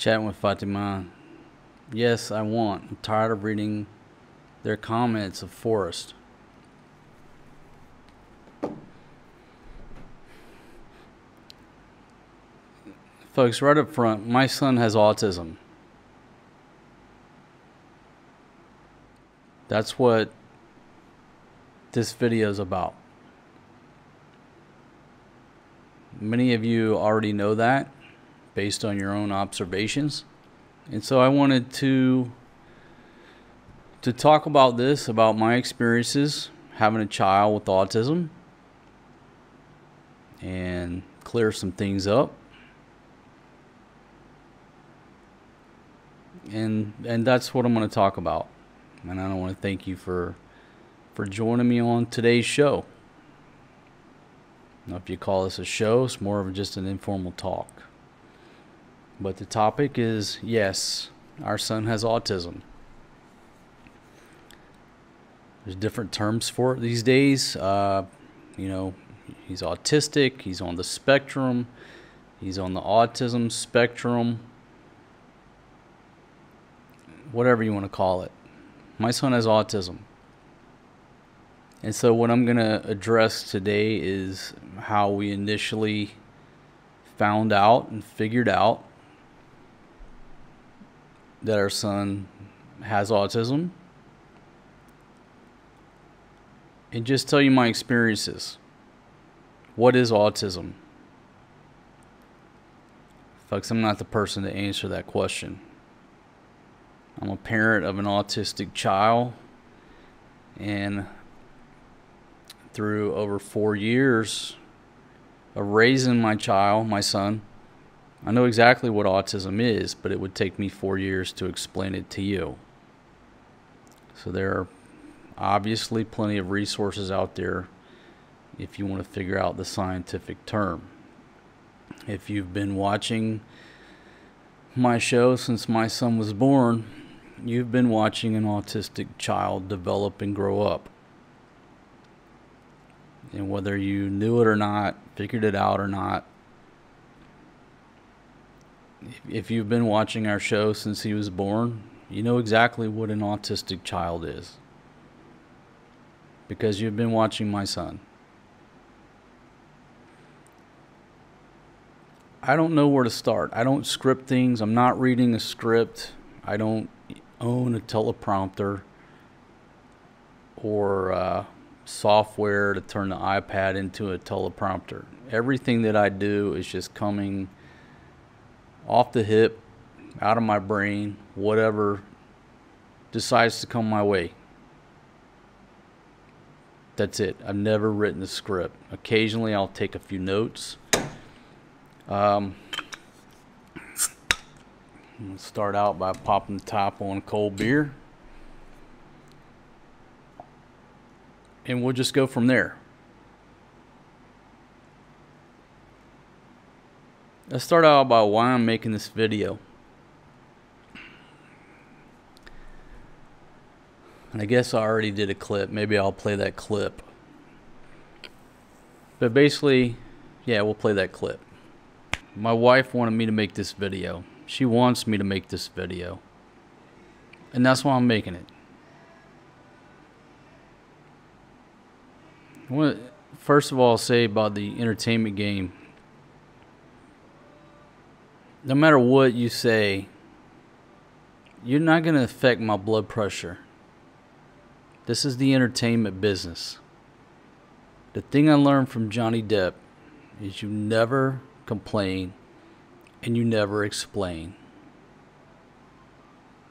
Chatting with Fatima. Yes, I want. I'm tired of reading their comments of Forrest. Folks, right up front, my son has autism. That's what this video is about. Many of you already know that based on your own observations. And so I wanted to talk about this, about my experiences having a child with autism, and clear some things up. And that's what I'm going to talk about. And I want to thank you for joining me on today's show. Now, if you call this a show, it's more of just an informal talk. But the topic is, yes, our son has autism. There's different terms for it these days. He's autistic, he's on the spectrum, he's on the autism spectrum, whatever you want to call it. My son has autism. And so what I'm going to address today is how we initially found out and figured out that our son has autism, and just tell you my experiences. What is autism? Folks, I'm not the person to answer that question. I'm a parent of an autistic child, and through over 4 years of raising my child, my son, I know exactly what autism is, but it would take me 4 years to explain it to you. So there are obviously plenty of resources out there if you want to figure out the scientific term. If you've been watching my show since my son was born, you've been watching an autistic child develop and grow up. And whether you knew it or not, figured it out or not, if you've been watching our show since he was born, you know exactly what an autistic child is. Because you've been watching my son. I don't know where to start. I don't script things. I'm not reading a script. I don't own a teleprompter or software to turn the iPad into a teleprompter. Everything that I do is just coming off the hip, out of my brain, whatever decides to come my way. That's it. I've never written a script. Occasionally I'll take a few notes. Let's start out by popping the top on a cold beer. And we'll just go from there. Let's start out by why I'm making this video. And I guess I already did a clip. Maybe I'll play that clip. But basically, yeah, we'll play that clip. My wife wanted me to make this video. She wants me to make this video. And that's why I'm making it. First of all, I'll say about the entertainment game. No matter what you say, you're not going to affect my blood pressure. This is the entertainment business. The thing I learned from Johnny Depp is you never complain and you never explain.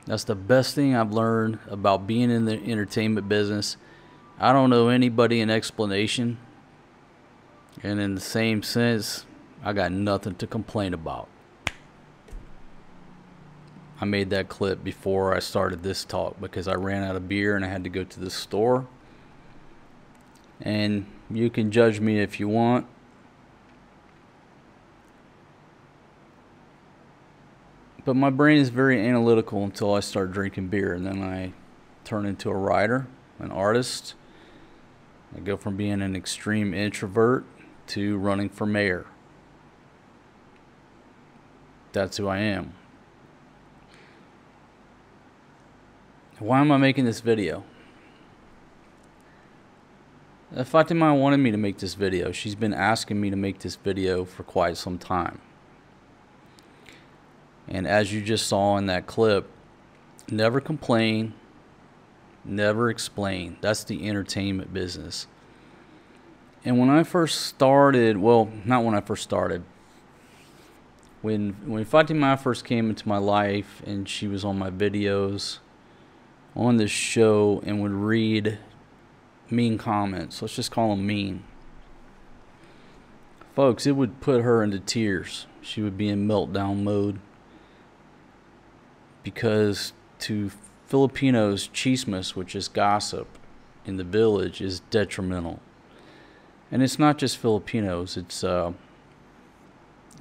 That's the best thing I've learned about being in the entertainment business. I don't owe anybody an explanation. And in the same sense, I got nothing to complain about. I made that clip before I started this talk because I ran out of beer and I had to go to the store. And you can judge me if you want. But my brain is very analytical until I start drinking beer, and then I turn into a writer, an artist. I go from being an extreme introvert to running for mayor. That's who I am. Why am I making this video? Fatima wanted me to make this video. She's been asking me to make this video for quite some time. And as you just saw in that clip, never complain, never explain. That's the entertainment business. And when I first started, well, not when I first started, when Fatima first came into my life and she was on my videos on this show and would read mean comments, let's just call them mean. Folks, it would put her into tears. She would be in meltdown mode because to Filipinos, chismes, which is gossip in the village, is detrimental. And it's not just Filipinos, it's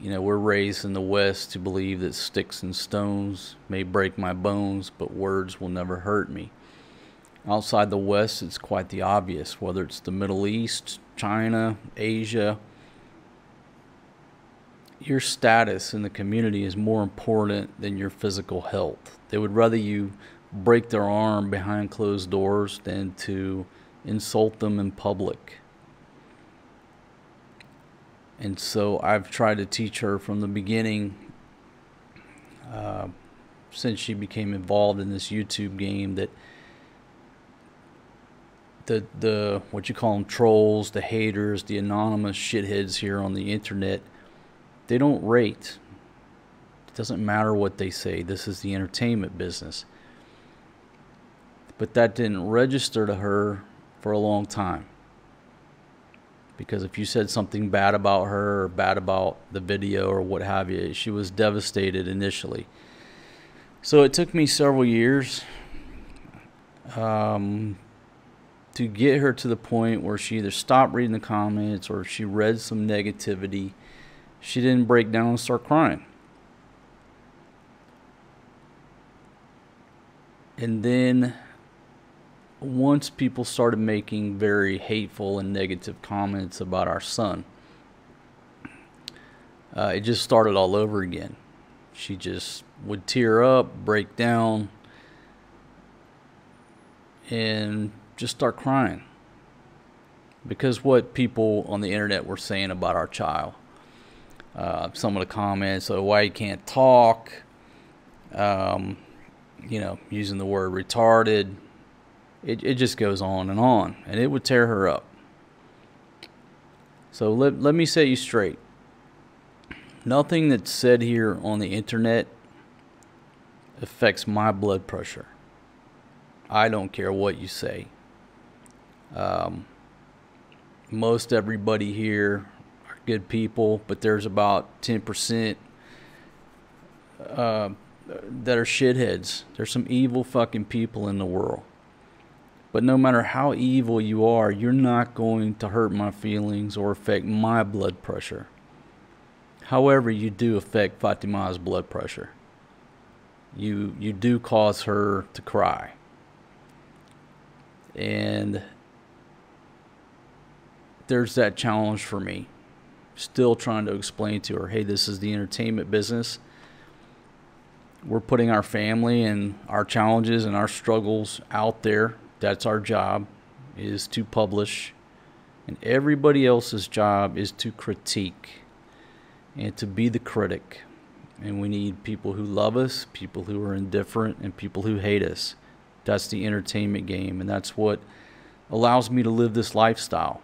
we're raised in the West to believe that sticks and stones may break my bones, but words will never hurt me. Outside the West, it's quite the obvious, whether it's the Middle East, China, Asia. Your status in the community is more important than your physical health. They would rather you break their arm behind closed doors than to insult them in public. And so I've tried to teach her from the beginning, since she became involved in this YouTube game, that the what you call them, trolls, the haters, the anonymous shitheads here on the internet, they don't rate. It doesn't matter what they say. This is the entertainment business. But that didn't register to her for a long time. Because if you said something bad about her or bad about the video or what have you, she was devastated initially. So it took me several years to get her to the point where she either stopped reading the comments or if she read some negativity, she didn't break down and start crying. And then once people started making very hateful and negative comments about our son, it just started all over again. She just would tear up, break down, and just start crying because what people on the internet were saying about our child. Some of the comments, why he can't talk, using the word retarded. It just goes on, and it would tear her up. So let me set you straight. Nothing that's said here on the internet affects my blood pressure. I don't care what you say. Most everybody here are good people, but there's about 10% that are shitheads. There's some evil fucking people in the world. But no matter how evil you are, you're not going to hurt my feelings or affect my blood pressure. However, you do affect Fatima's blood pressure. You do cause her to cry. And there's that challenge for me. Still trying to explain to her, hey, this is the entertainment business. We're putting our family and our challenges and our struggles out there. That's our job, is to publish. And everybody else's job is to critique and to be the critic. And we need people who love us, people who are indifferent, and people who hate us. That's the entertainment game, and that's what allows me to live this lifestyle.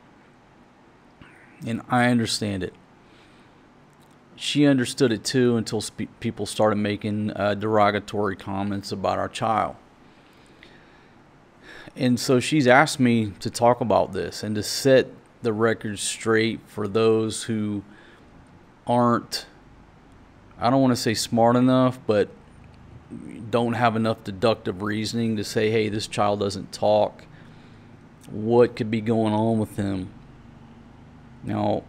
And I understand it. She understood it too until people started making derogatory comments about our child. And so she's asked me to talk about this and to set the record straight for those who aren't, I don't want to say smart enough, but don't have enough deductive reasoning to say, hey, this child doesn't talk. What could be going on with him? Now,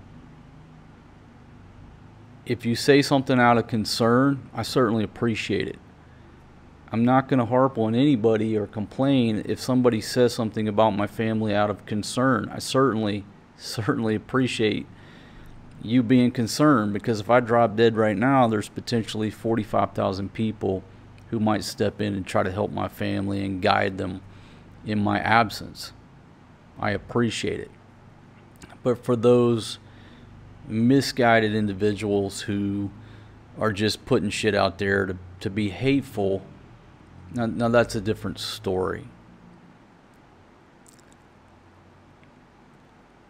if you say something out of concern, I certainly appreciate it. I'm not going to harp on anybody or complain if somebody says something about my family out of concern. I certainly appreciate you being concerned, because if I drop dead right now, there's potentially 45,000 people who might step in and try to help my family and guide them in my absence. I appreciate it. But for those misguided individuals who are just putting shit out there to be hateful, now that's a different story.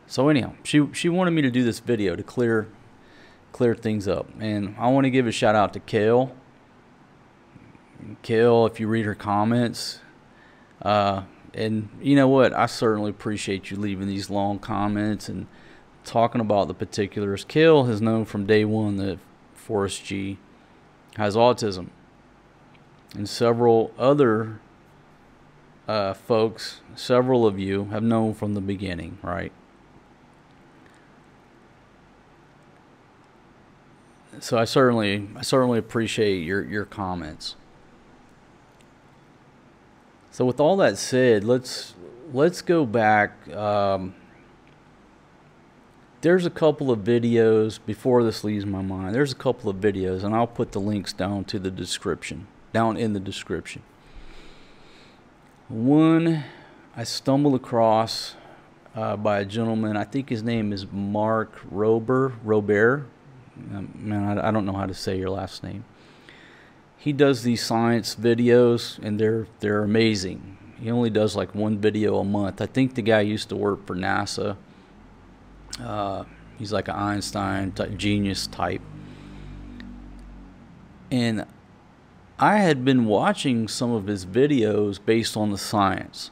So anyhow, she wanted me to do this video to clear things up, and I want to give a shout out to Kale. Kale, if you read her comments, and you know what, I certainly appreciate you leaving these long comments and talking about the particulars. Kale has known from day one that Forrest G has autism, and several other folks, several of you have known from the beginning, right? So I certainly appreciate your comments. So with all that said, let's go back. There's a couple of videos before this leaves my mind. There's a couple of videos, and I'll put the links down in the description. One I stumbled across by a gentleman. I think his name is Mark Robert. Man, I don't know how to say your last name. He does these science videos, and they're amazing. He only does like one video a month. I think the guy used to work for NASA. He's like an Einstein genius type. And I had been watching some of his videos based on the science.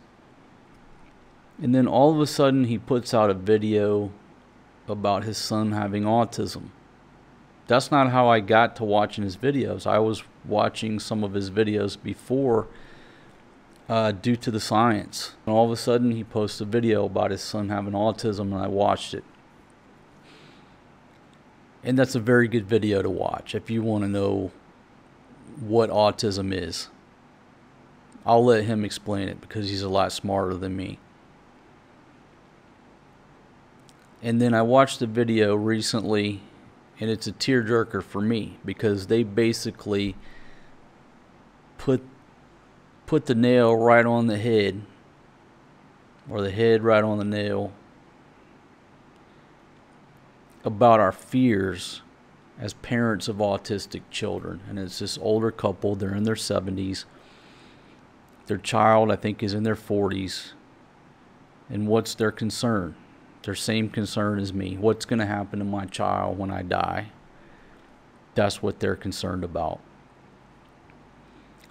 And then all of a sudden he puts out a video about his son having autism. That's not how I got to watching his videos. I was watching some of his videos before due to the science. And all of a sudden he posts a video about his son having autism, and I watched it. And that's a very good video to watch if you want to know what autism is. I'll let him explain it because he's a lot smarter than me. And then I watched the video recently, and it's a tearjerker for me because they basically put the nail right on the head, or the head right on the nail, about our fears as parents of autistic children. And it's this older couple. They're in their 70s. Their child, I think, is in their 40s. And what's their concern? Their same concern as me. What's going to happen to my child when I die? That's what they're concerned about.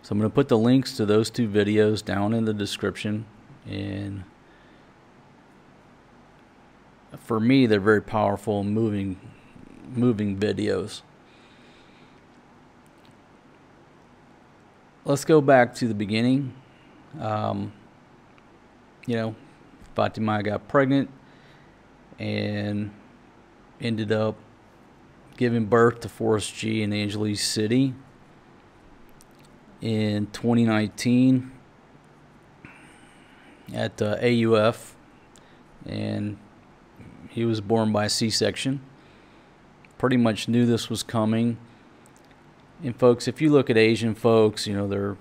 So I'm going to put the links to those two videos down in the description. And for me, they're very powerful and moving videos. Let's go back to the beginning. Fatima got pregnant and ended up giving birth to Forrest G in Angeles City in 2019 at AUF, and he was born by C-section. Pretty much knew this was coming. And folks, if you look at Asian folks, they're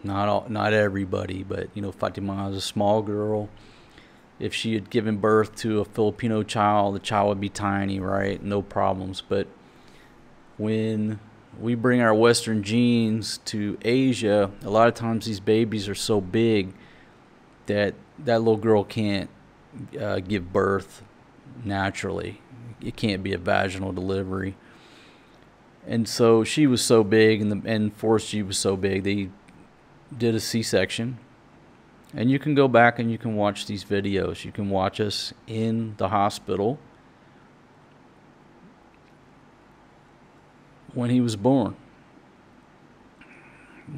not everybody, but Fatima is a small girl. If she had given birth to a Filipino child, the child would be tiny, right? No problems. But when we bring our Western genes to Asia, a lot of times these babies are so big that little girl can't give birth naturally. It can't be a vaginal delivery. And so she was so big, and Forrest G was so big, they did a C-section. And you can go back and you can watch these videos. You can watch us in the hospital when he was born.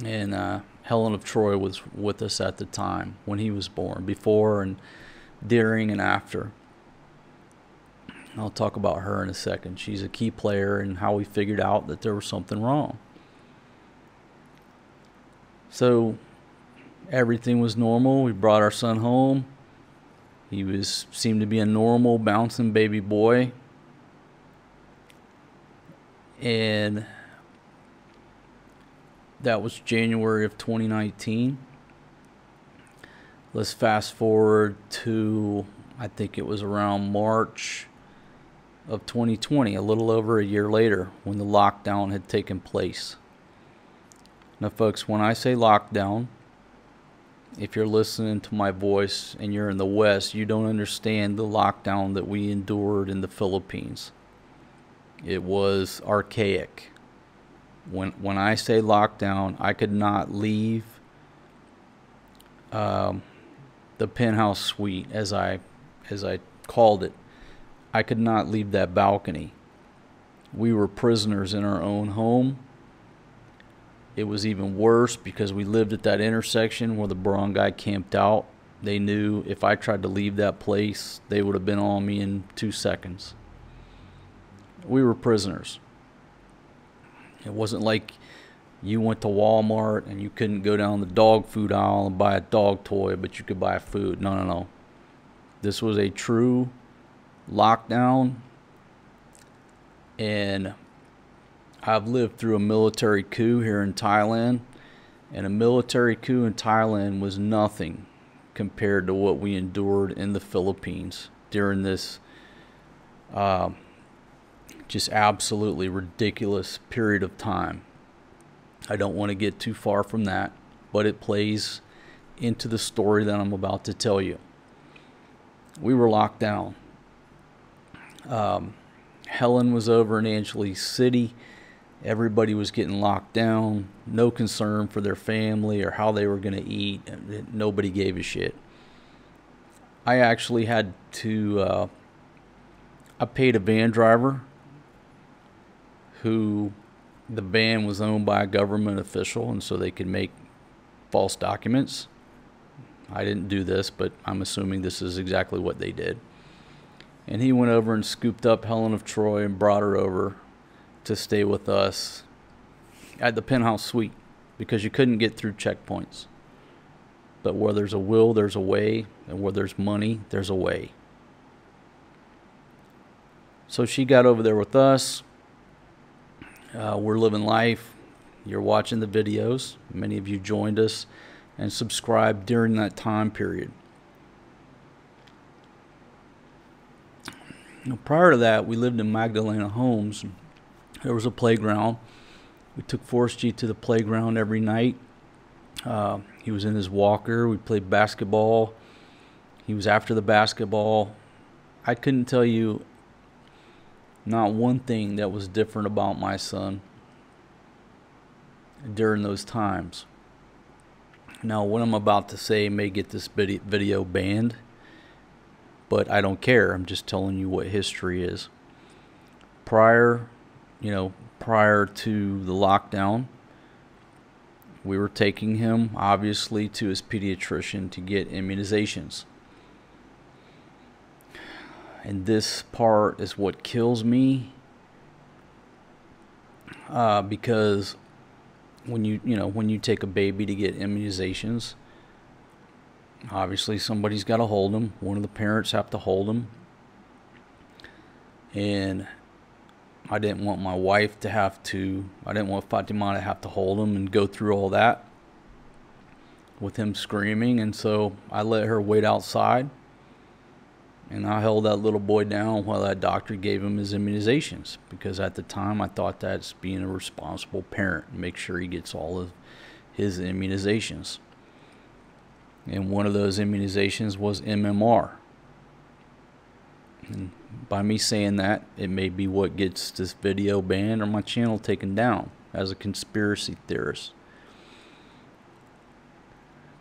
And Helen of Troy was with us at the time when he was born, before and during and after. I'll talk about her in a second. She's a key player in how we figured out that there was something wrong. So everything was normal. We brought our son home. He seemed to be a normal, bouncing baby boy. And That was January of 2019. Let's fast forward to, I think it was around March of 2020, a little over a year later, when the lockdown had taken place. Now, folks, when I say lockdown, if you're listening to my voice and you're in the West, you don't understand the lockdown that we endured in the Philippines. It was archaic. When I say lockdown, I could not leave the penthouse suite, as I called it. I could not leave that balcony. We were prisoners in our own home. It was even worse because we lived at that intersection where the barangay camped out. They knew if I tried to leave that place, they would have been on me in 2 seconds. We were prisoners. It wasn't like you went to Walmart and you couldn't go down the dog food aisle and buy a dog toy, but you could buy food. No, no, no. This was a true lockdown, and I've lived through a military coup here in Thailand, and a military coup in Thailand was nothing compared to what we endured in the Philippines during this just absolutely ridiculous period of time. I don't want to get too far from that, but it plays into the story that I'm about to tell you. We were locked down. Helen was over in Angeles City. Everybody was getting locked down. No concern for their family or how they were going to eat. Nobody gave a shit. I actually had to, I paid a van driver who, the van was owned by a government official, and so they could make false documents. I didn't do this, but I'm assuming this is exactly what they did. And he went over and scooped up Helen of Troy and brought her over to stay with us at the penthouse suite, because you couldn't get through checkpoints. But where there's a will, there's a way, and where there's money, there's a way. So she got over there with us. We're living life. You're watching the videos. Many of you joined us and subscribed during that time period. Now, prior to that, we lived in Magdalena Homes. There was a playground. We took Forrest G to the playground every night. He was in his walker. We played basketball. He was after the basketball. I couldn't tell you not one thing that was different about my son during those times. Now, what I'm about to say may get this video banned, but I don't care. I'm just telling you what history is. Prior to the lockdown, we were taking him, obviously, to his pediatrician to get immunizations. And this part is what kills me, because when you take a baby to get immunizations, obviously somebody's got to hold him. One of the parents have to hold him. And I didn't want my wife I didn't want Fatima to have to hold him and go through all that with him screaming. And so I let her wait outside. And I held that little boy down while that doctor gave him his immunizations, because at the time I thought that's being a responsible parent, make sure he gets all of his immunizations. And one of those immunizations was MMR. And by me saying that, it may be what gets this video banned or my channel taken down as a conspiracy theorist.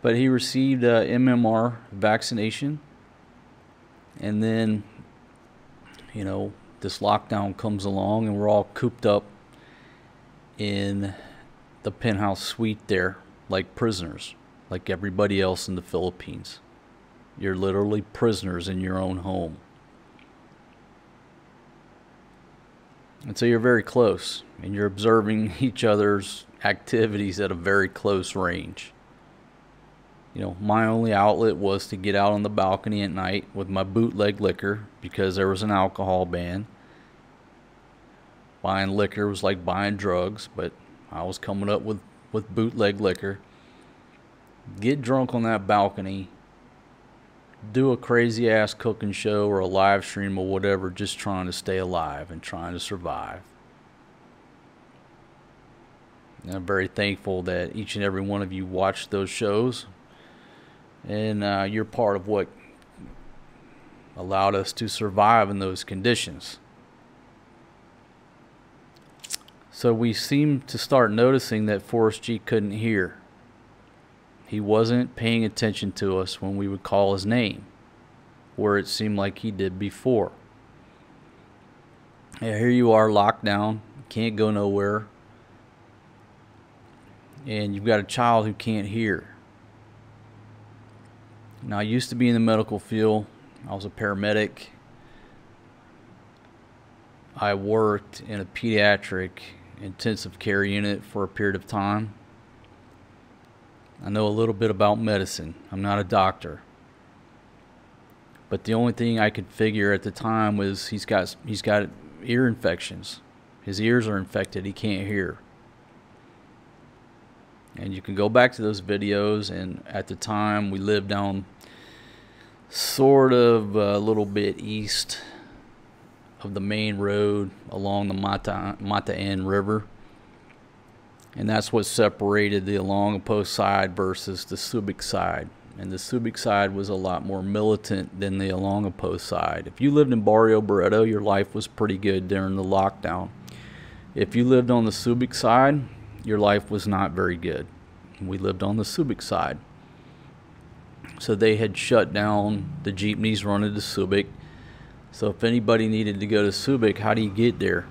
But he received a MMR vaccination. And then, this lockdown comes along and we're all cooped up in the penthouse suite there like prisoners, like everybody else in the Philippines. You're literally prisoners in your own home. And so you're very close, and you're observing each other's activities at a very close range. My only outlet was to get out on the balcony at night with my bootleg liquor, because there was an alcohol ban. Buying liquor was like buying drugs, but I was coming up with with bootleg liquor, get drunk on that balcony, do a crazy ass cooking show or a live stream or whatever, just trying to stay alive and trying to survive. And I'm very thankful that each and every one of you watched those shows, and you're part of what allowed us to survive in those conditions. So we seemed to start noticing that Forrest G couldn't hear. He wasn't paying attention to us when we would call his name, where it seemed like he did before. And here you are, locked down, can't go nowhere, and you've got a child who can't hear. Now, I used to be in the medical field. I was a paramedic. I worked in a pediatric intensive care unit for a period of time. I know a little bit about medicine. I'm not a doctor. But the only thing I could figure at the time was he's got ear infections. His ears are infected. He can't hear. And you can go back to those videos, and at the time we lived down sort of a little bit east of the main road along the Mata River. And that's what separated the Alongapo side versus the Subic side. And the Subic side was a lot more militant than the Alongapo side. If you lived in Barrio Barreto, your life was pretty good during the lockdown. If you lived on the Subic side, your life was not very good. We lived on the Subic side. So they had shut down the jeepneys running to Subic. So if anybody needed to go to Subic, how do you get there?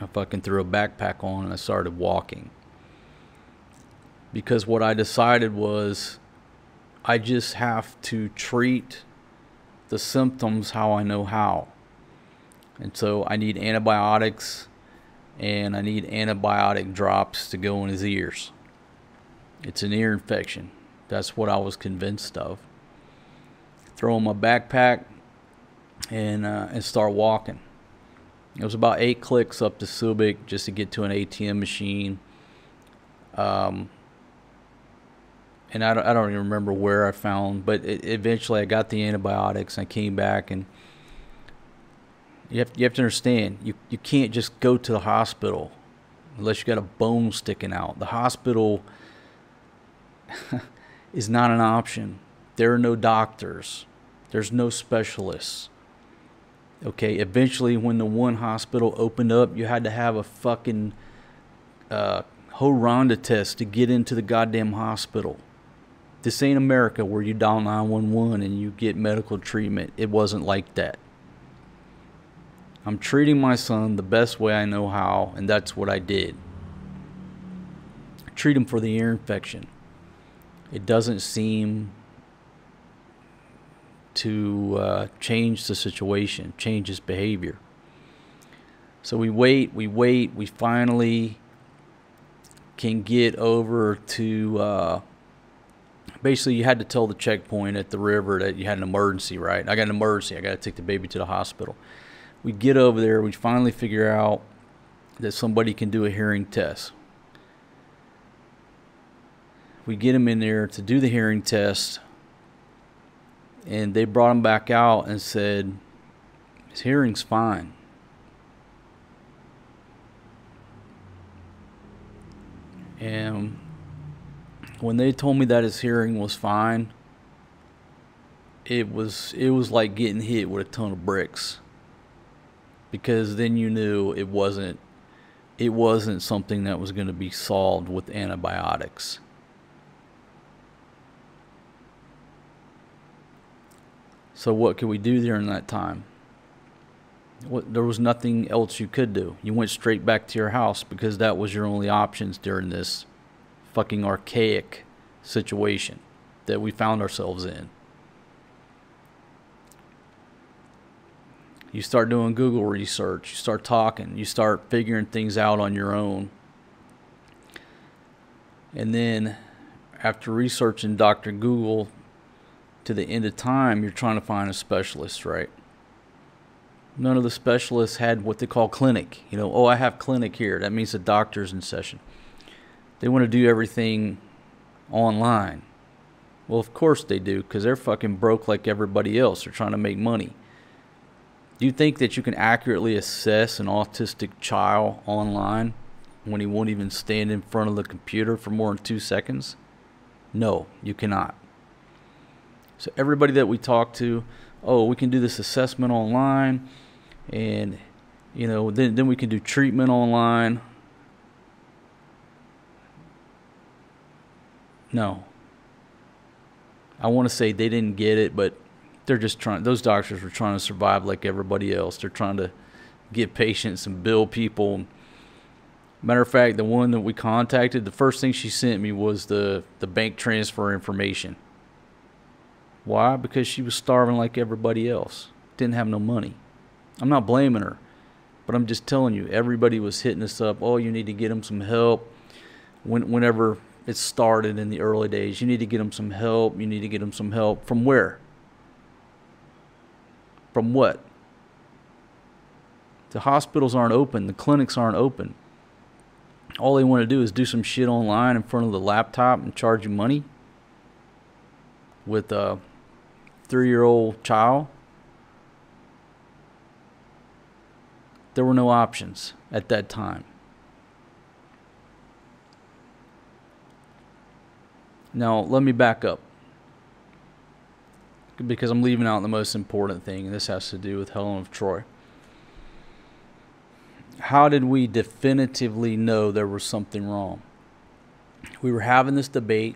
I fucking threw a backpack on and I started walking. Because what I decided was I just have to treat the symptoms how I know how. And so I need antibiotics, and I need antibiotic drops to go in his ears. It's an ear infection. That's what I was convinced of. Throw in my backpack and start walking. It was about 8 clicks up to Subic just to get to an ATM machine. And I don't even remember where I found, but eventually I got the antibiotics. I came back, and you have to understand, you can't just go to the hospital unless you got a bone sticking out. The hospital is not an option. There are no doctors. There's no specialists. Okay, eventually when the one hospital opened up, you had to have a fucking HORONDA test to get into the goddamn hospital. This ain't America where you dial 911 and you get medical treatment. It wasn't like that. I'm treating my son the best way I know how, and that's what I did. Treat him for the ear infection. It doesn't seem to change the situation, change his behavior. So we wait, we finally can get over to, basically you had to tell the checkpoint at the river that you had an emergency, right? I got an emergency, I got to take the baby to the hospital. We get over there, we finally figure out that somebody can do a hearing test. We get him in there to do the hearing test, and they brought him back out and said, his hearing's fine. And when they told me that his hearing was fine, it was like getting hit with a ton of bricks. Because then you knew it wasn't something that was going to be solved with antibiotics. So what could we do during that time? There was nothing else you could do. You went straight back to your house because that was your only options during this fucking archaic situation that we found ourselves in. You start doing Google research, you start talking, you start figuring things out on your own. And then after researching Dr. Google to the end of time, you're trying to find a specialist, right? None of the specialists had what they call clinic. You know, oh, I have clinic here. That means the doctor's in session. They want to do everything online. Well, of course they do, because they're fucking broke like everybody else. They're trying to make money. Do you think that you can accurately assess an autistic child online when he won't even stand in front of the computer for more than 2 seconds? No, you cannot. So everybody that we talk to, oh, we can do this assessment online, and then we can do treatment online. No. I want to say they didn't get it, but they're just trying. Those doctors were trying to survive like everybody else. They're trying to get patients and bill people. Matter of fact, the one that we contacted, the first thing she sent me was the bank transfer information. Why? Because she was starving like everybody else. Didn't have no money. I'm not blaming her, but I'm just telling you, everybody was hitting us up. Oh, you need to get them some help. Whenever it started in the early days, you need to get them some help. You need to get them some help. From where? From what? The hospitals aren't open. The clinics aren't open. All they want to do is do some shit online in front of the laptop and charge you money with a 3-year-old child. There were no options at that time. Now, let me back up, because I'm leaving out the most important thing, and this has to do with Helen of Troy. How did we definitively know there was something wrong? We were having this debate,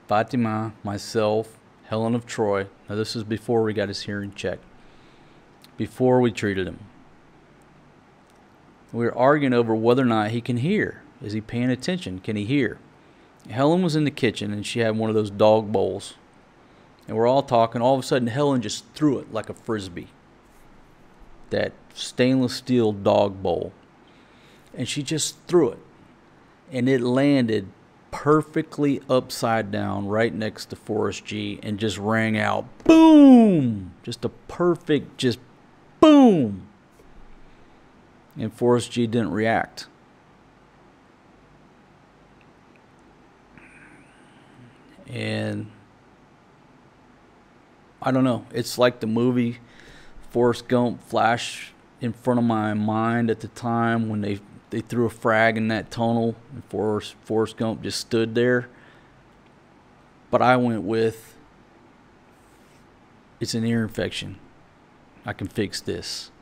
Fatima, myself, Helen of Troy. Now, this is before we got his hearing checked, before we treated him. We were arguing over whether or not he can hear. Is he paying attention? Can he hear? Helen was in the kitchen, and she had one of those dog bowls. And we're all talking. All of a sudden, Helen just threw it like a frisbee. That stainless steel dog bowl. And she just threw it. And it landed perfectly upside down right next to Forrest G. And just rang out, boom! Just a perfect, just boom! And Forrest G didn't react. And I don't know. It's like the movie Forrest Gump flashed in front of my mind at the time when they threw a frag in that tunnel and Forrest Gump just stood there. But I went with, it's an ear infection. I can fix this.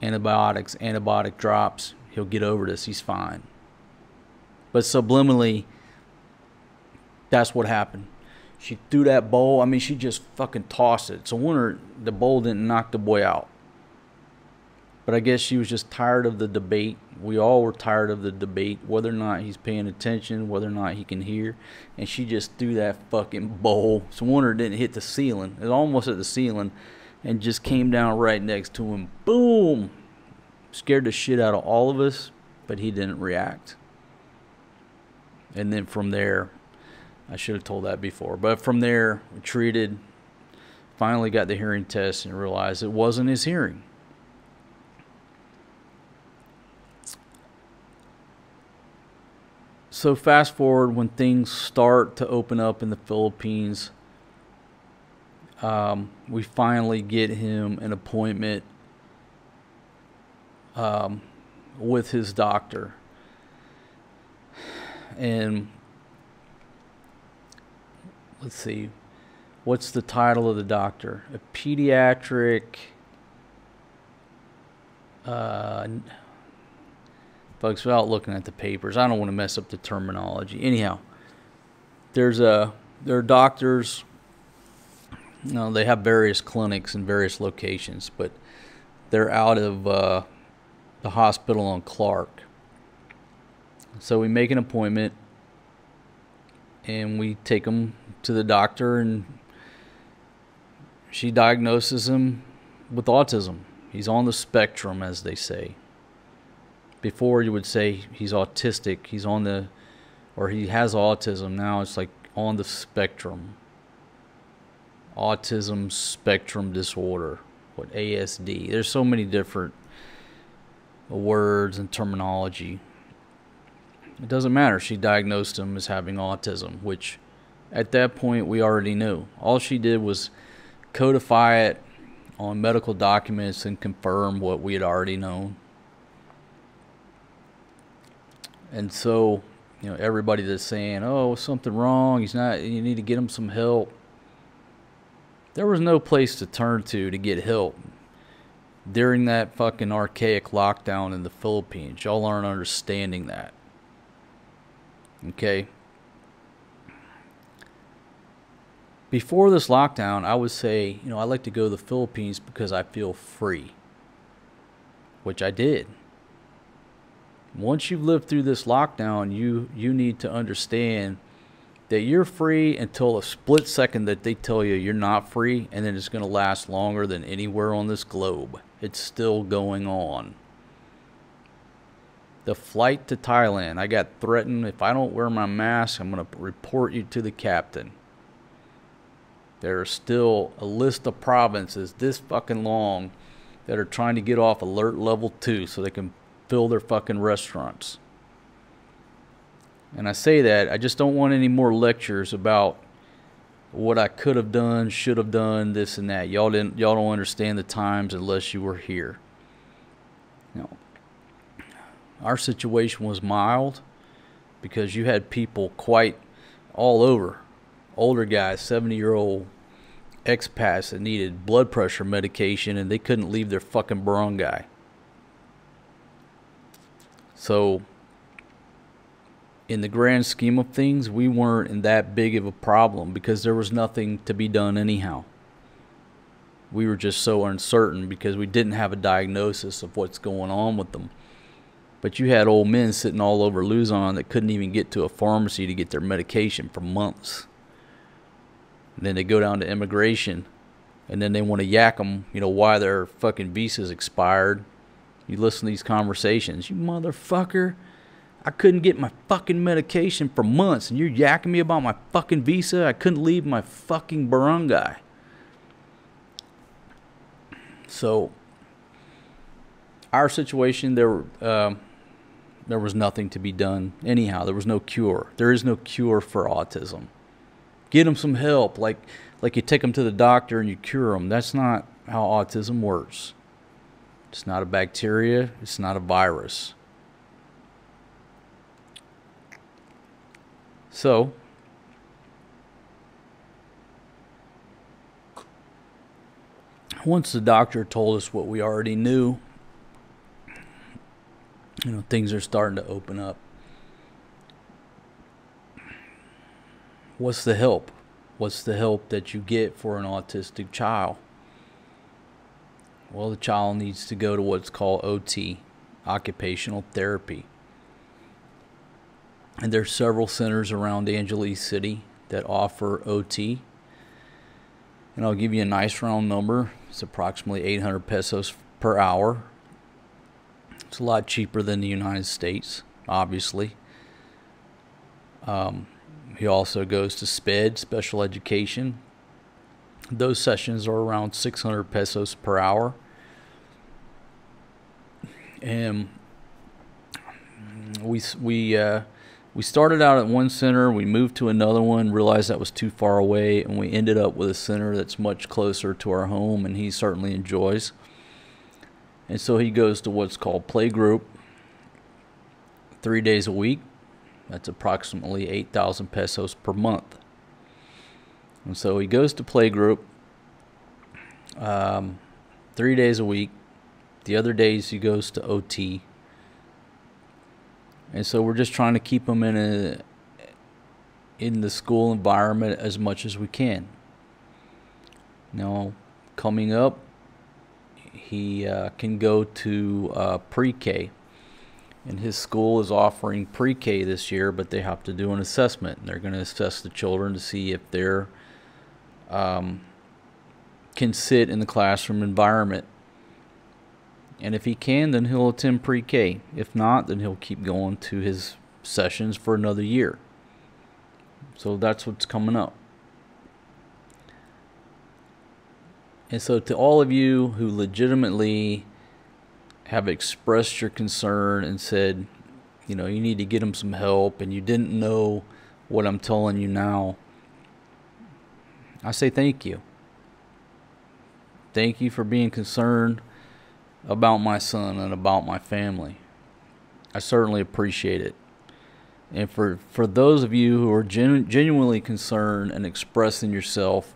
Antibiotics, antibiotic drops. He'll get over this. He's fine. But subliminally, that's what happened. She threw that bowl. I mean, she just fucking tossed it. So wonder the bowl didn't knock the boy out. But I guess she was just tired of the debate. We all were tired of the debate, whether or not he's paying attention, whether or not he can hear. And she just threw that fucking bowl. So wonder it didn't hit the ceiling. It was almost at the ceiling and just came down right next to him. Boom! Scared the shit out of all of us, but he didn't react. And then from there, I should have told that before. But from there, we treated, finally got the hearing test and realized it wasn't his hearing. So fast forward, when things start to open up in the Philippines, we finally get him an appointment with his doctor. And let's see, what's the title of the doctor? A pediatric, folks, without looking at the papers, I don't want to mess up the terminology. Anyhow, there are doctors, they have various clinics in various locations, but they're out of the hospital on Clark. So we make an appointment, and we take him to the doctor, and she diagnoses him with autism. He's on the spectrum, as they say. Before you would say he's autistic, or he has autism. Now it's like on the spectrum. Autism spectrum disorder, what ASD. There's so many different words and terminology. It doesn't matter. She diagnosed him as having autism, which at that point we already knew. All she did was codify it on medical documents and confirm what we had already known. And so, everybody that's saying, oh, something wrong, he's not, you need to get him some help. There was no place to turn to get help during that fucking archaic lockdown in the Philippines. Y'all aren't understanding that. Okay? Before this lockdown, I would say, I like to go to the Philippines because I feel free. Which I did. Once you've lived through this lockdown, you need to understand that you're free until a split second that they tell you you're not free, and then it's going to last longer than anywhere on this globe. It's still going on. The flight to Thailand, I got threatened. If I don't wear my mask, I'm going to report you to the captain. There's still a list of provinces this fucking long that are trying to get off alert level 2 so they can fill their fucking restaurants. And I say that, I just don't want any more lectures about what I could have done, should have done, this and that. Y'all don't understand the times unless you were here. Our situation was mild because you had people quite all over. Older guys, 70-year-old expats that needed blood pressure medication and they couldn't leave their fucking barangay. So, in the grand scheme of things, we weren't in that big of a problem because there was nothing to be done anyhow. We were just so uncertain because we didn't have a diagnosis of what's going on with them. But you had old men sitting all over Luzon that couldn't even get to a pharmacy to get their medication for months. And then they go down to immigration, and then they want to yak them, why their fucking visa's expired. You listen to these conversations. You motherfucker, I couldn't get my fucking medication for months, and you're yakking me about my fucking visa? I couldn't leave my fucking barangay. So, our situation, there was nothing to be done anyhow. There was no cure. There is no cure for autism. Get them some help, like you take them to the doctor and you cure them. That's not how autism works. It's not a bacteria. It's not a virus. So, once the doctor told us what we already knew, things are starting to open up. What's the help? What's the help that you get for an autistic child? Well, the child needs to go to what's called OT, occupational therapy. And there's several centers around Angeles City that offer OT. And I'll give you a nice round number. It's approximately 800 pesos per hour. It's a lot cheaper than the United States, obviously. He also goes to SPED, special education. Those sessions are around 600 pesos per hour. And we started out at one center, we moved to another one, realized that was too far away, and we ended up with a center that's much closer to our home, and he certainly enjoys. And so he goes to what's called playgroup 3 days a week. That's approximately 8,000 pesos per month. And so he goes to playgroup 3 days a week. The other days he goes to OT. And so we're just trying to keep him in the school environment as much as we can. Now, coming up, he can go to pre-K. And his school is offering pre-K this year, but they have to do an assessment. And they're going to assess the children to see if they're can sit in the classroom environment. And if he can, then he'll attend pre-K. If not, then he'll keep going to his sessions for another year. So that's what's coming up. And so to all of you who legitimately have expressed your concern and said, you need to get them some help, and you didn't know what I'm telling you now, I say thank you. Thank you for being concerned about my son and about my family. I certainly appreciate it. And for those of you who are genuinely concerned and expressing yourself,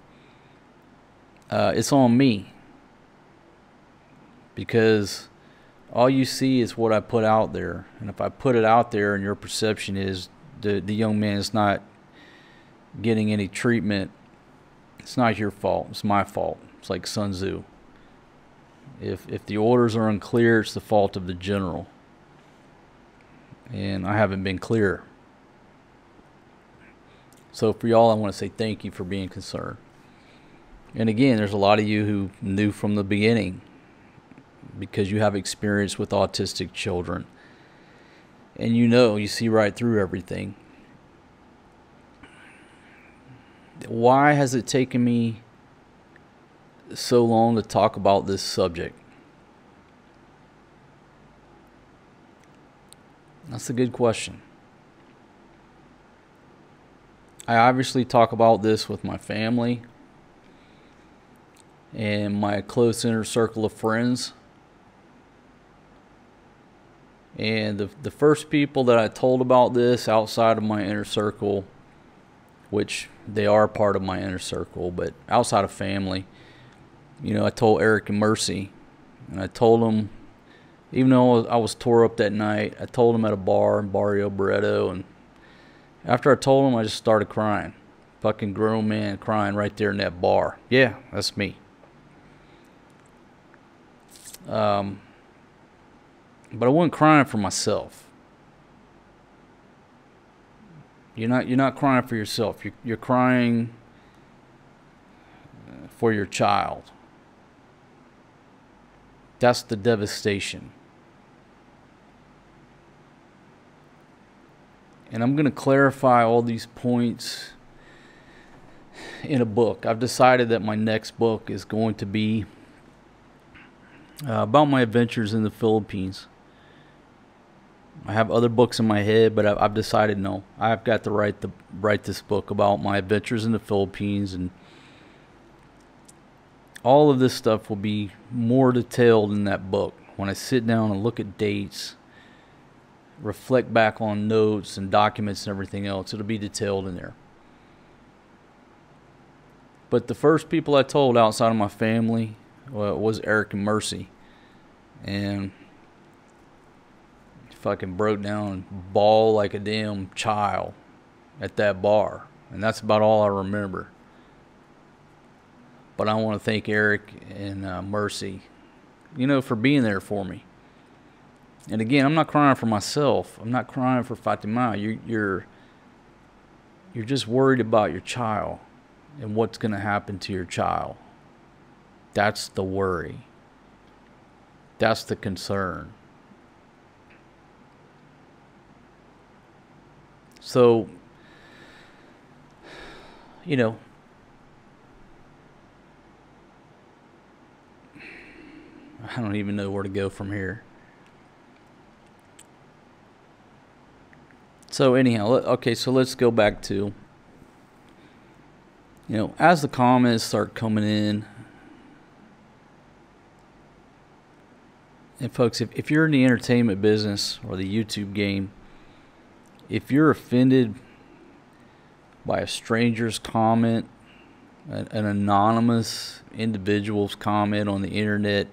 it's on me. Because all you see is what I put out there. And if I put it out there and your perception is the young man is not getting any treatment, it's not your fault. It's my fault. It's like Sun Tzu. If the orders are unclear, it's the fault of the general. And I haven't been clear. So for y'all, I want to say thank you for being concerned. And again, there's a lot of you who knew from the beginning because you have experience with autistic children. And you see right through everything. Why has it taken me so long to talk about this subject? That's a good question. I obviously talk about this with my family and my close inner circle of friends. And the first people that I told about this outside of my inner circle, which they are part of my inner circle, but outside of family, I told Eric and Mercy. And I told them, even though I was tore up that night, I told them at a bar in Barrio Barreto. And after I told them, I just started crying. Fucking grown man crying right there in that bar. Yeah, that's me. But I wasn't crying for myself. You're not crying for yourself. You're crying for your child. That's the devastation. And I'm going to clarify all these points in a book. I've decided that my next book is going to be about my adventures in the Philippines. I have other books in my head, but I've decided no. I've got to write this book about my adventures in the Philippines, and all of this stuff will be more detailed in that book. When I sit down and look at dates, reflect back on notes and documents and everything else, it'll be detailed in there. But the first people I told outside of my family was Eric and Mercy. And fucking broke down and bawled like a damn child at that bar. And that's about all I remember. But I want to thank Eric and Mercy, for being there for me. And again, I'm not crying for myself. I'm not crying for Fatima. You're just worried about your child and what's going to happen to your child. That's the worry. That's the concern. So, I don't even know where to go from here. So anyhow, okay, so let's go back to, as the comments start coming in, and folks, if you're in the entertainment business or the YouTube game, if you're offended by a stranger's comment, an anonymous individual's comment on the internet,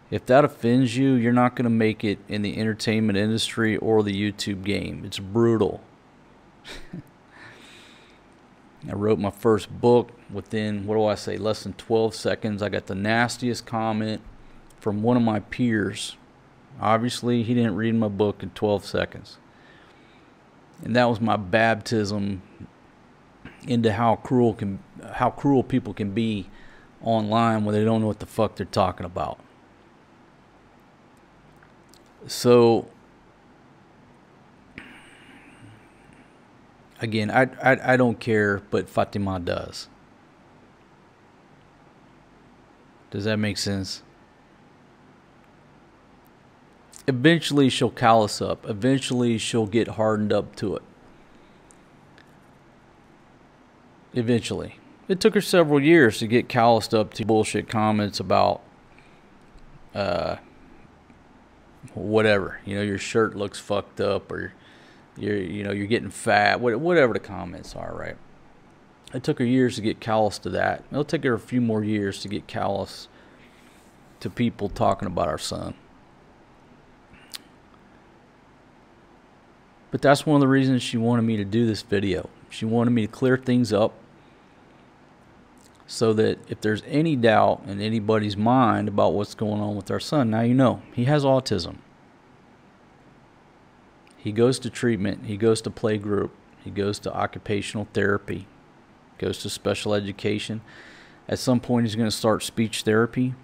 if that offends you, you're not going to make it in the entertainment industry or the YouTube game. It's brutal. I wrote my first book within, less than 12 seconds. I got the nastiest comment from one of my peers. Obviously, he didn't read my book in 12 seconds. And that was my baptism into how cruel people can be online when they don't know what the fuck they're talking about. So again, I don't care, but Fatima does. Does that make sense? eventually she'll callous up. Eventually she'll get hardened up to it. Eventually. It took her several years to get calloused up to bullshit comments about whatever. You know, your shirt looks fucked up, or you're getting fat, whatever the comments are, right? It took her years to get callous to that. It'll take her a few more years to get callous to people talking about our son. But that's one of the reasons she wanted me to do this video. She wanted me to clear things up so that if there's any doubt in anybody's mind about what's going on with our son, now you know. He has autism. He goes to treatment. He goes to play group. He goes to occupational therapy. Goes to special education. At some point he's going to start speech therapy.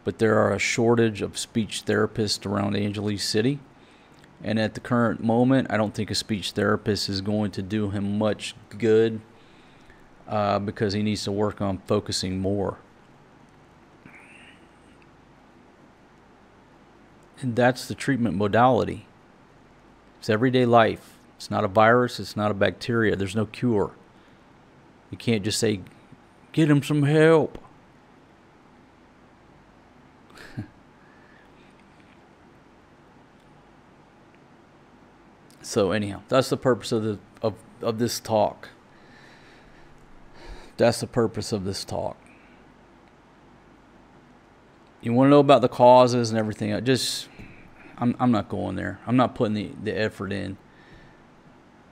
But there are a shortage of speech therapists around Angeles City. And at the current moment, I don't think a speech therapist is going to do him much good because he needs to work on focusing more. And that's the treatment modality. It's everyday life. It's not a virus. It's not a bacteria. There's no cure. You can't just say, get him some help. So anyhow, that's the purpose of this talk. That's the purpose of this talk. You want to know about the causes and everything? I'm not going there. I'm not putting the effort in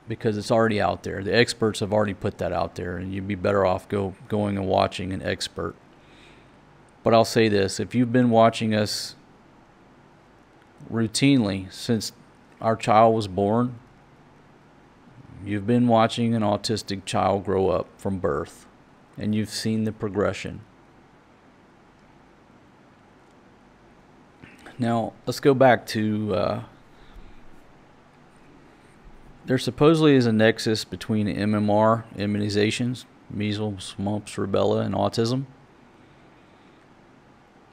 because it's already out there. The experts have already put that out there, and you'd be better off going and watching an expert. But I'll say this: if you've been watching us routinely since our child was born, you've been watching an autistic child grow up from birth, and you've seen the progression. Now, let's go back to, there supposedly is a nexus between MMR immunizations, measles, mumps, rubella, and autism.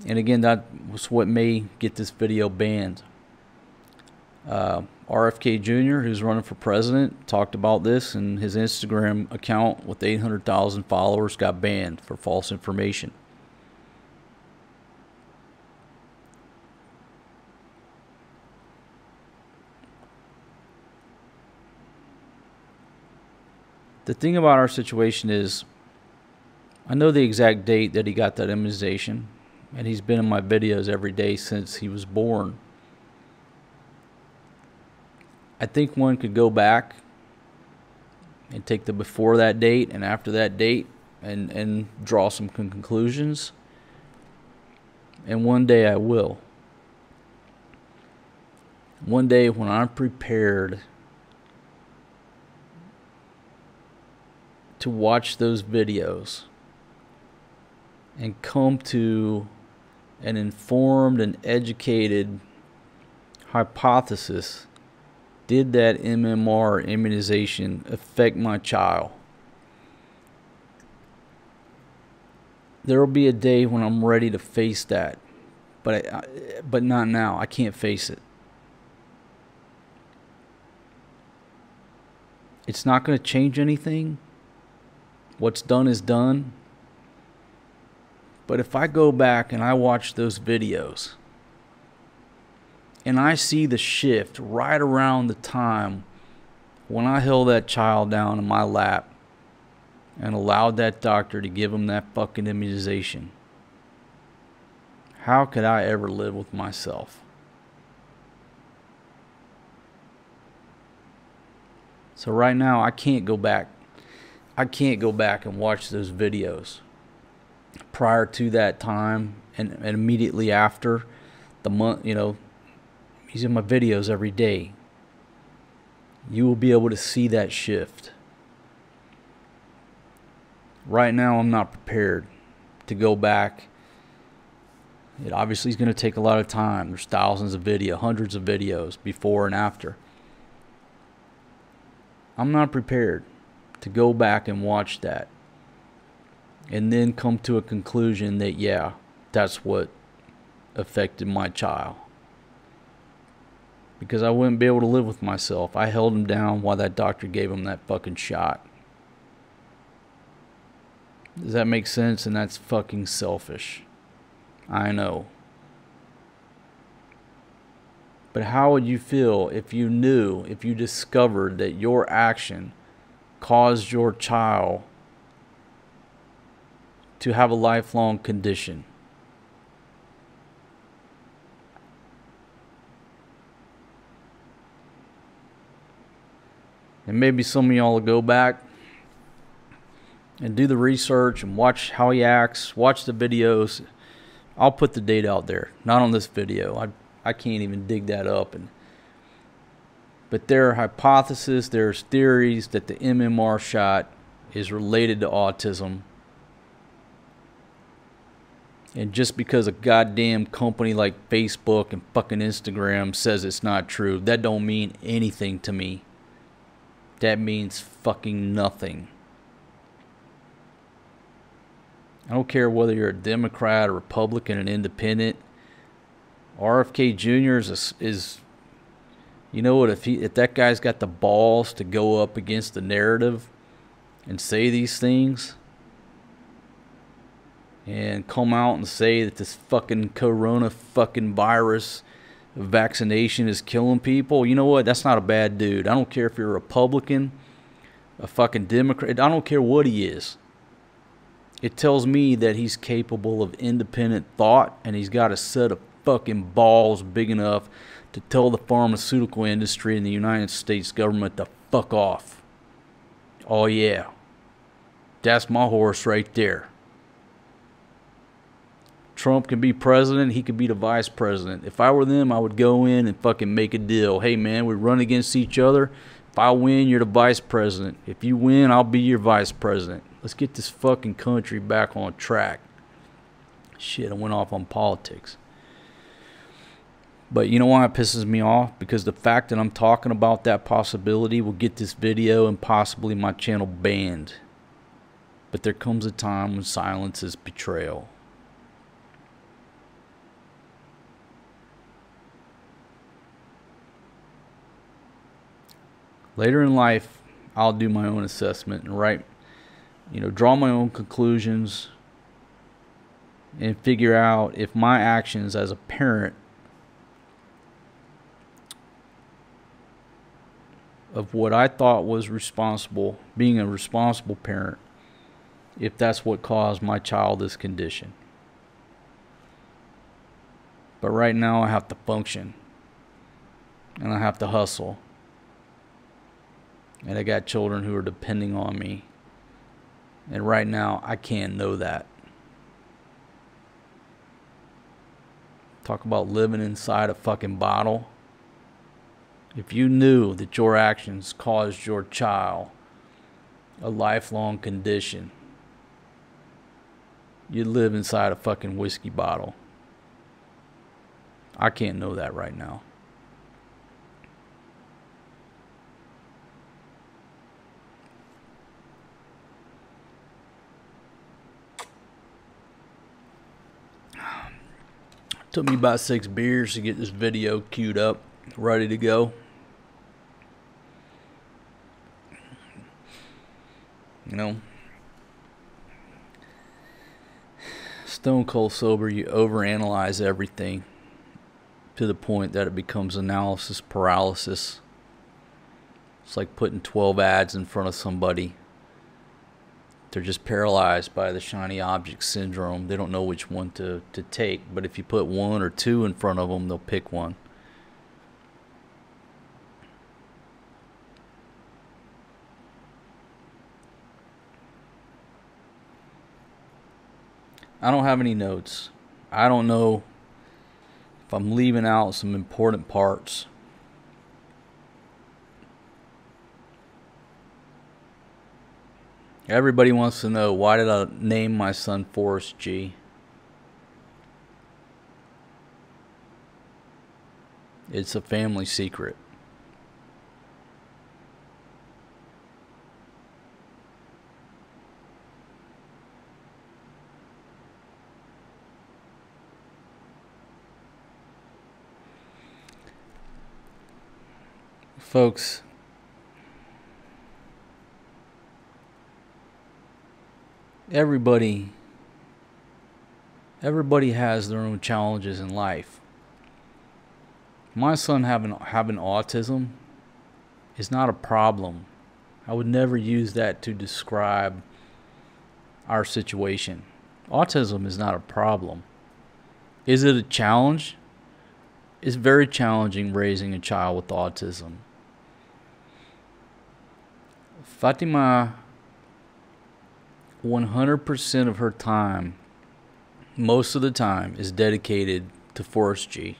And again, that was what may get this video banned. RFK Jr., who's running for president, talked about this, and his Instagram account with 800,000 followers got banned for false information. The thing about our situation is, I know the exact date that he got that immunization, and he's been in my videos every day since he was born. I think one could go back and take the before that date and after that date and draw some conclusions. And one day I will. One day when I'm prepared to watch those videos and come to an informed and educated hypothesis. Did that MMR immunization affect my child? There will be a day when I'm ready to face that, but not now. I can't face it. It's not going to change anything. What's done is done. But if I go back and I watch those videos, and I see the shift right around the time when I held that child down in my lap and allowed that doctor to give him that fucking immunization, how could I ever live with myself? So right now, I can't go back. I can't go back and watch those videos prior to that time and immediately after the month, you know. He's in my videos every day. You will be able to see that shift. Right now, I'm not prepared to go back. It obviously is going to take a lot of time. There's thousands of videos, hundreds of videos before and after. I'm not prepared to go back and watch that and then come to a conclusion that, yeah, that's what affected my child. because I wouldn't be able to live with myself. I held him down while that doctor gave him that fucking shot. Does that make sense? And that's fucking selfish. I know. But how would you feel if you knew, if you discovered that your action caused your child to have a lifelong condition? And maybe some of y'all will go back and do the research and watch how he acts, watch the videos. I'll put the data out there, not on this video. I can't even dig that up. But there are hypotheses, there's theories that the MMR shot is related to autism. And just because a goddamn company like Facebook and fucking Instagram says it's not true, that don't mean anything to me. That means fucking nothing. I don't care whether you're a Democrat, a Republican, an independent. RFK Jr. is you know what, if that guy's got the balls to go up against the narrative and say these things and come out and say that this fucking corona fucking virus vaccination is killing people, you know what, that's not a bad dude. I don't care if you're a Republican, a fucking Democrat, I don't care what he is. It tells me that he's capable of independent thought, and he's got a set of fucking balls big enough to tell the pharmaceutical industry and the United States government to fuck off. Oh yeah, that's my horse right there. Trump can be president, he could be the vice president. If I were them, I would go in and fucking make a deal. Hey man, we run against each other. If I win, you're the vice president. If you win, I'll be your vice president. Let's get this fucking country back on track. Shit, I went off on politics. But you know why it pisses me off? Because the fact that I'm talking about that possibility will get this video and possibly my channel banned. But there comes a time when silence is betrayal. Later in life, I'll do my own assessment and write, draw my own conclusions and figure out if my actions as a parent of what I thought was responsible, being a responsible parent, if that's what caused my child this condition. But right now I have to function and I have to hustle. And I got children who are depending on me. And right now, I can't know that. Talk about living inside a fucking bottle. If you knew that your actions caused your child a lifelong condition, you'd live inside a fucking whiskey bottle. I can't know that right now. Took me about 6 beers to get this video queued up, ready to go. Stone cold sober, you overanalyze everything to the point that it becomes analysis paralysis. It's like putting 12 ads in front of somebody. They're just paralyzed by the shiny object syndrome. They don't know which one to take. But if you put 1 or 2 in front of them, they'll pick one. I don't have any notes. I don't know if I'm leaving out some important parts. Everybody wants to know, why did I name my son Forrest G? It's a family secret. Folks, everybody has their own challenges in life. My son having autism is not a problem. I would never use that to describe our situation. Autism is not a problem. Is it a challenge? It's very challenging raising a child with autism. Fatima, 100% of her time, most of the time, is dedicated to Forest G.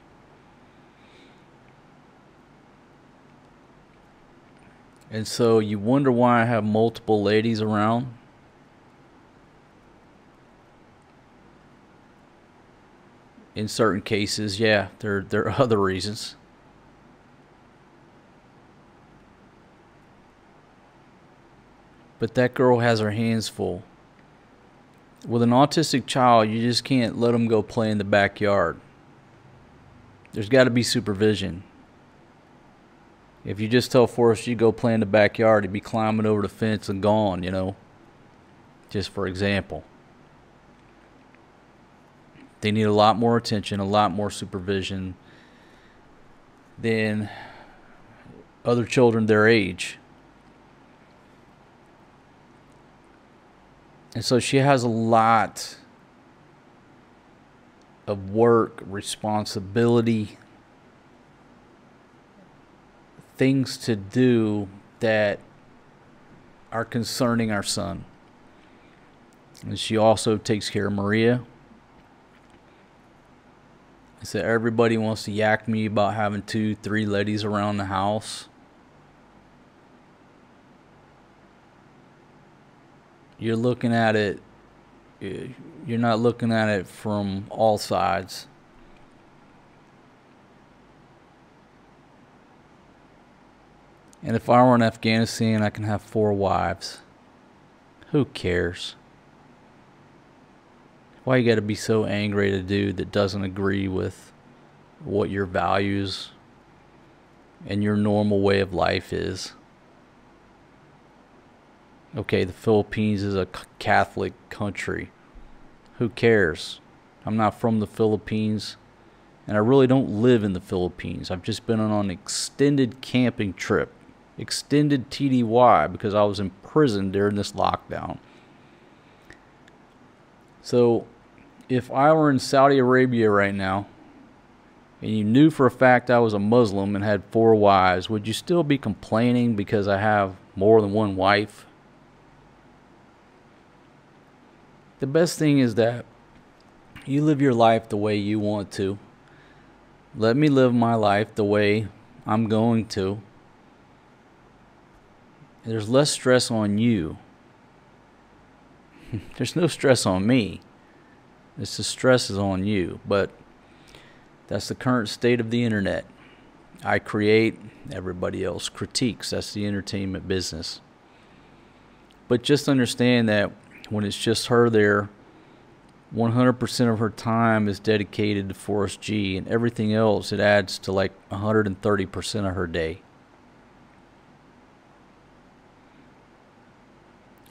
And so you wonder why I have multiple ladies around. In certain cases, yeah, there are other reasons. But that girl has her hands full. With an autistic child, you just can't let them go play in the backyard. There's got to be supervision. If you just tell Forrest you go play in the backyard, he'd be climbing over the fence and gone, just for example. They need a lot more attention, a lot more supervision than other children their age. And so she has a lot of work, responsibility, things to do that are concerning our son. And she also takes care of Maria. I said everybody wants to yak me about having 2-3 ladies around the house. You're looking at it, you're not looking at it from all sides. And if I were in Afghanistan, I can have 4 wives. Who cares? Why you gotta be so angry at a dude that doesn't agree with what your values and your normal way of life is? Okay, the Philippines is a Catholic country. Who cares? I'm not from the Philippines, and I really don't live in the Philippines. I've just been on an extended camping trip. Extended TDY because I was in prison during this lockdown. So, if I were in Saudi Arabia right now, and you knew for a fact I was a Muslim and had 4 wives, would you still be complaining because I have more than one wife? The best thing is that you live your life the way you want to. Let me live my life the way I'm going to. There's less stress on you. There's no stress on me. It's the stress is on you. But that's the current state of the internet. I create, everybody else critiques. That's the entertainment business. But just understand that when it's just her there, 100% of her time is dedicated to Forrest G, and everything else, it adds to like 130% of her day.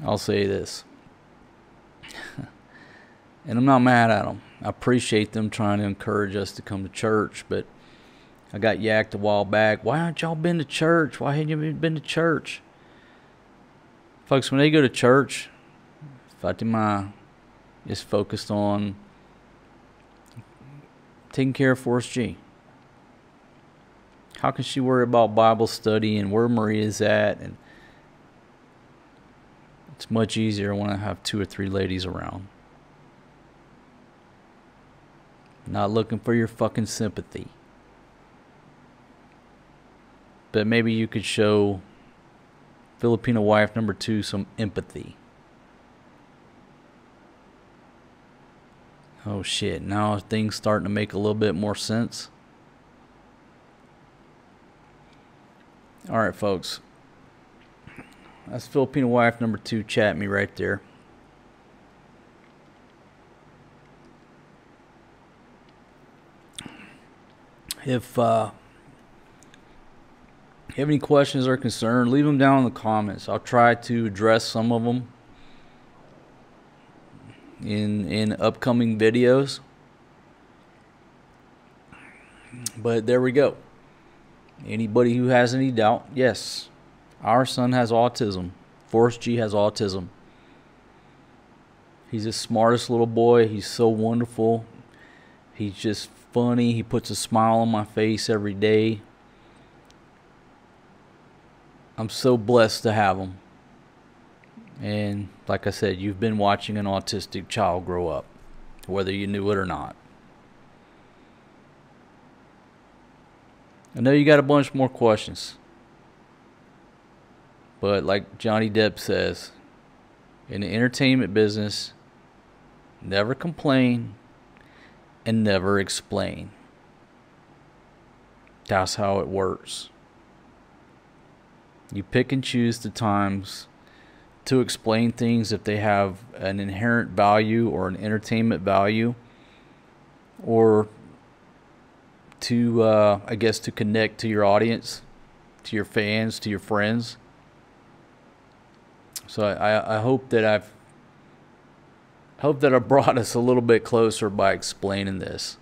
I'll say this. And I'm not mad at them. I appreciate them trying to encourage us to come to church, but I got yacked a while back. Why aren't y'all been to church? Why haven't you been to church? Folks, when they go to church, Fatima is focused on taking care of Forrest G. How can she worry about Bible study and where Maria's at? And it's much easier when I have 2 or 3 ladies around. Not looking for your fucking sympathy. But maybe you could show Filipino wife number 2 some empathy. Oh shit, now things starting to make a little bit more sense. Alright folks. That's Filipino wife number 2 chat me right there. If you have any questions or concerns, leave them down in the comments. I'll try to address some of them in upcoming videos. But there we go. Anybody who has any doubt, yes, our son has autism. Forrest G has autism. He's the smartest little boy. He's so wonderful. He's just funny. He puts a smile on my face every day. I'm so blessed to have him. And like I said, you've been watching an autistic child grow up, whether you knew it or not. I know you got a bunch more questions. But like Johnny Depp says, in the entertainment business, never complain and never explain. That's how it works. You pick and choose the times to explain things if they have an inherent value or an entertainment value, or to, I guess, to connect to your audience, to your fans, to your friends. So I hope that I've brought us a little bit closer by explaining this.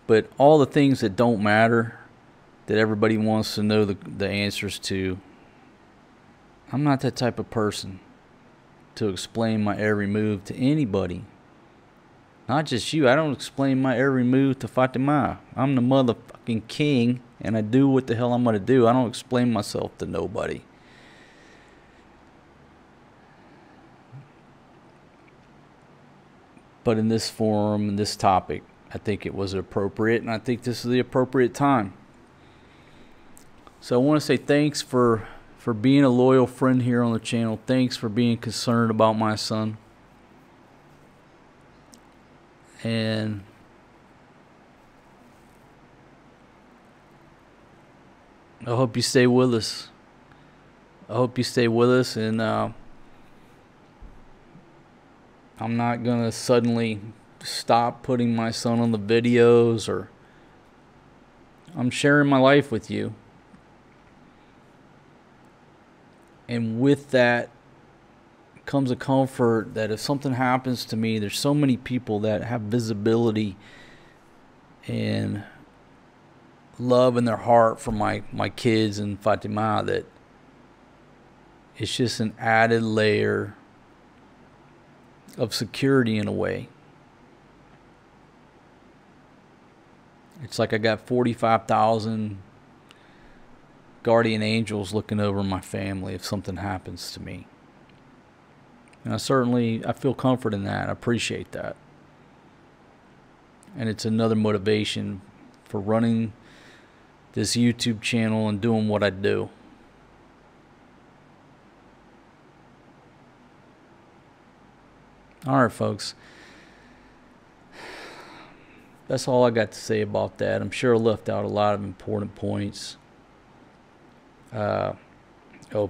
But all the things that don't matter, that everybody wants to know the answers to, I'm not that type of person to explain my every move to anybody. Not just you. I don't explain my every move to Fatima. I'm the motherfucking king, and I do what the hell I'm going to do. I don't explain myself to nobody. But in this forum, in this topic, I think it was appropriate, and I think this is the appropriate time. So I want to say thanks for being a loyal friend here on the channel. Thanks for being concerned about my son. And I hope you stay with us. I hope you stay with us, and I'm not going to suddenly stop putting my son on the videos, or I'm sharing my life with you. And with that comes a comfort that if something happens to me, there's so many people that have visibility and love in their heart for my kids and Fatima, that it's just an added layer of security in a way. It's like I got 45,000 guardian angels looking over my family if something happens to me. And I feel comfort in that. I appreciate that. And it's another motivation for running this YouTube channel and doing what I do. Alright, folks. That's all I got to say about that. I'm sure I left out a lot of important points.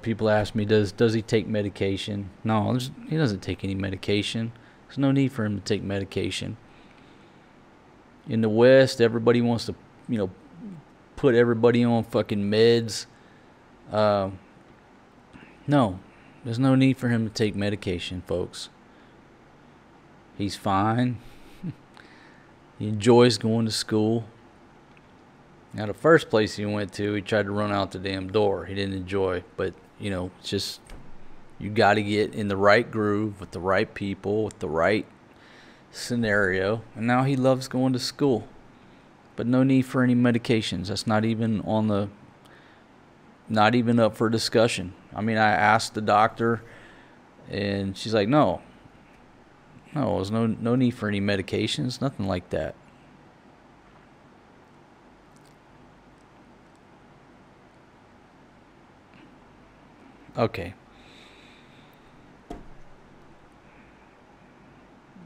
People ask me, does he take medication? No, he doesn't take any medication. There's no need for him to take medication. In the West, everybody wants to, put everybody on fucking meds. No, there's no need for him to take medication, folks. He's fine. He enjoys going to school. Now, the first place he went to, he tried to run out the damn door. He didn't enjoy. But, it's just, you got to get in the right groove with the right people, with the right scenario. And now he loves going to school. But no need for any medications. That's not even up for discussion. I mean, I asked the doctor, and she's like, no, there's no need for any medications, nothing like that. Okay.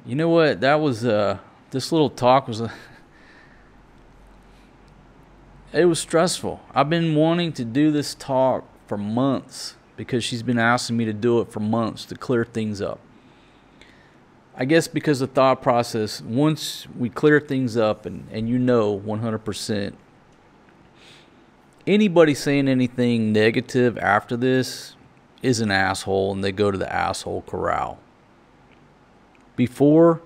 You know what? That was this little talk was it was stressful. I've been wanting to do this talk for months because she's been asking me to do it for months to clear things up. I guess because the thought process, once we clear things up and 100% Anybody saying anything negative after this is an asshole, and they go to the asshole corral. Before,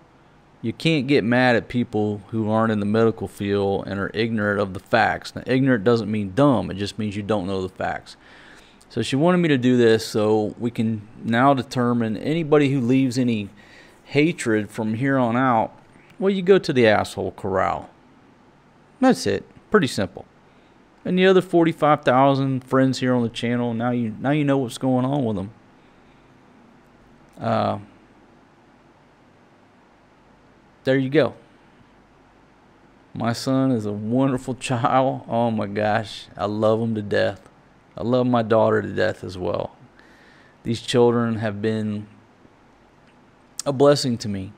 you can't get mad at people who aren't in the medical field and are ignorant of the facts. Now, ignorant doesn't mean dumb. It just means you don't know the facts. So she wanted me to do this so we can now determine anybody who leaves any hatred from here on out, well, you go to the asshole corral. That's it. Pretty simple. And the other 45,000 friends here on the channel, now you know what's going on with them. There you go. My son is a wonderful child. Oh my gosh, I love him to death. I love my daughter to death as well. These children have been a blessing to me.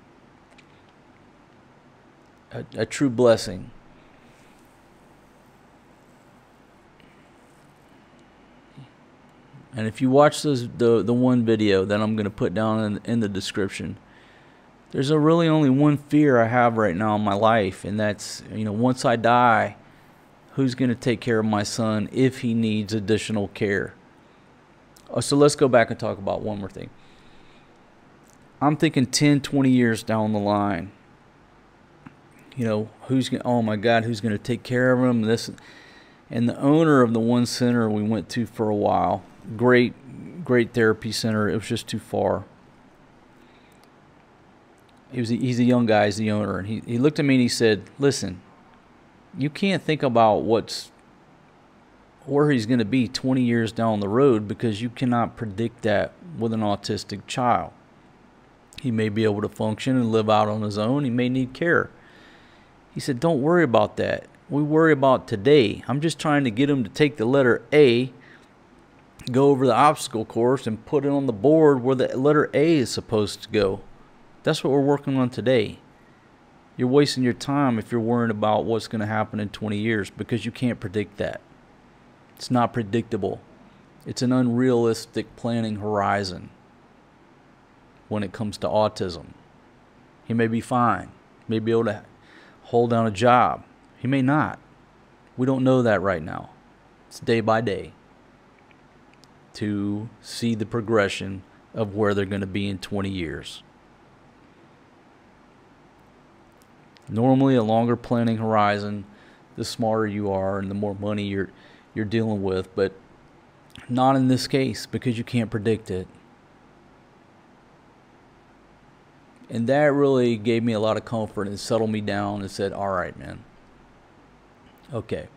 A true blessing. And if you watch the one video that I'm going to put down in the description, there's really only one fear I have right now in my life, and that's, once I die, who's going to take care of my son if he needs additional care? So let's go back and talk about one more thing. I'm thinking 10, 20 years down the line, oh my God, who's going to take care of him? And the owner of the one center we went to for a while, great therapy center, it was just too far. He's a young guy, he's the owner, and he looked at me and he said, listen, you can't think about where he's going to be 20 years down the road, because you cannot predict that with an autistic child. He may be able to function and live out on his own. He may need care. He said, don't worry about that. We worry about today. I'm just trying to get him to take the letter A, go over the obstacle course, and put it on the board where the letter A is supposed to go. That's what we're working on today. You're wasting your time if you're worrying about what's going to happen in 20 years, because you can't predict that. It's not predictable. It's an unrealistic planning horizon when it comes to autism. He may be fine, may be able to hold down a job. He may not. We don't know that right now. It's day by day to see the progression of where they're going to be in 20 years. Normally, a longer planning horizon, the smarter you are and the more money you're dealing with, but not in this case, because you can't predict it. And that really gave me a lot of comfort and settled me down and said, all right, man. Okay.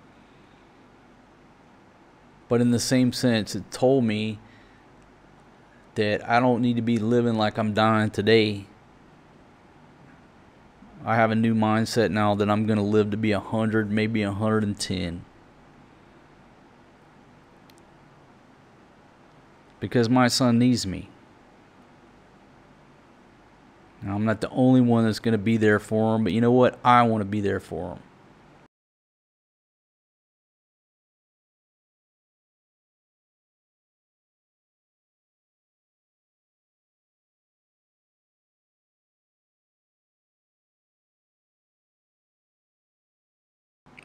But in the same sense, it told me that I don't need to be living like I'm dying today. I have a new mindset now that I'm going to live to be 100, maybe 110. Because my son needs me. Now, I'm not the only one that's going to be there for him, but you know what? I want to be there for him.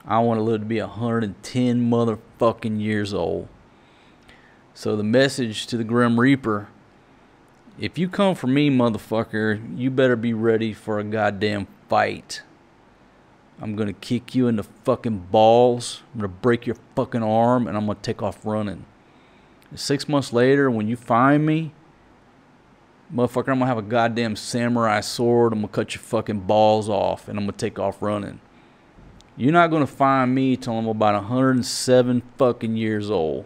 I want to live to be 110 motherfucking years old. So the message to the Grim Reaper, if you come for me, motherfucker, you better be ready for a goddamn fight. I'm going to kick you in the fucking balls. I'm going to break your fucking arm, and I'm going to take off running. And 6 months later, when you find me, motherfucker, I'm going to have a goddamn samurai sword. I'm going to cut your fucking balls off, and I'm going to take off running. You're not going to find me till I'm about 107 fucking years old.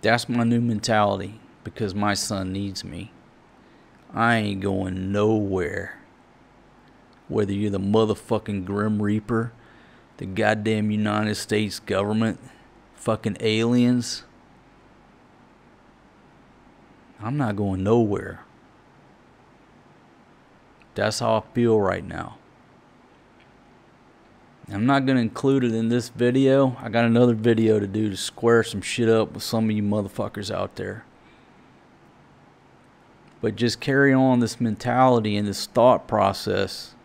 That's my new mentality, because my son needs me. I ain't going nowhere. Whether you're the motherfucking Grim Reaper, the goddamn United States government, fucking aliens, I'm not going nowhere. That's how I feel right now. I'm not going to include it in this video. I got another video to do to square some shit up with some of you motherfuckers out there. But just carry on this mentality and this thought process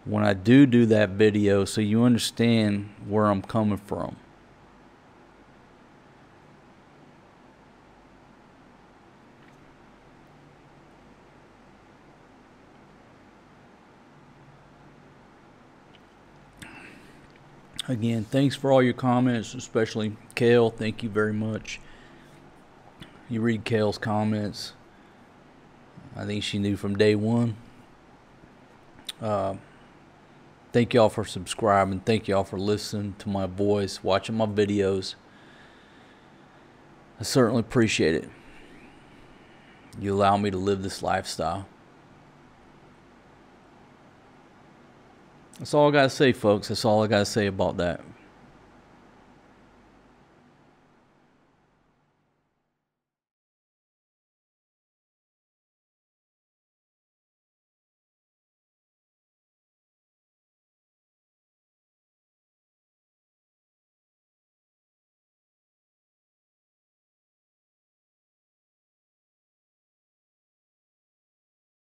when I do that video, so you understand where I'm coming from. Again, thanks for all your comments, especially Kale. Thank you very much. You read Kale's comments. I think she knew from day one. Thank y'all for subscribing. Thank y'all for listening to my voice, watching my videos. I certainly appreciate it. You allow me to live this lifestyle. That's all I got to say, folks. That's all I got to say about that.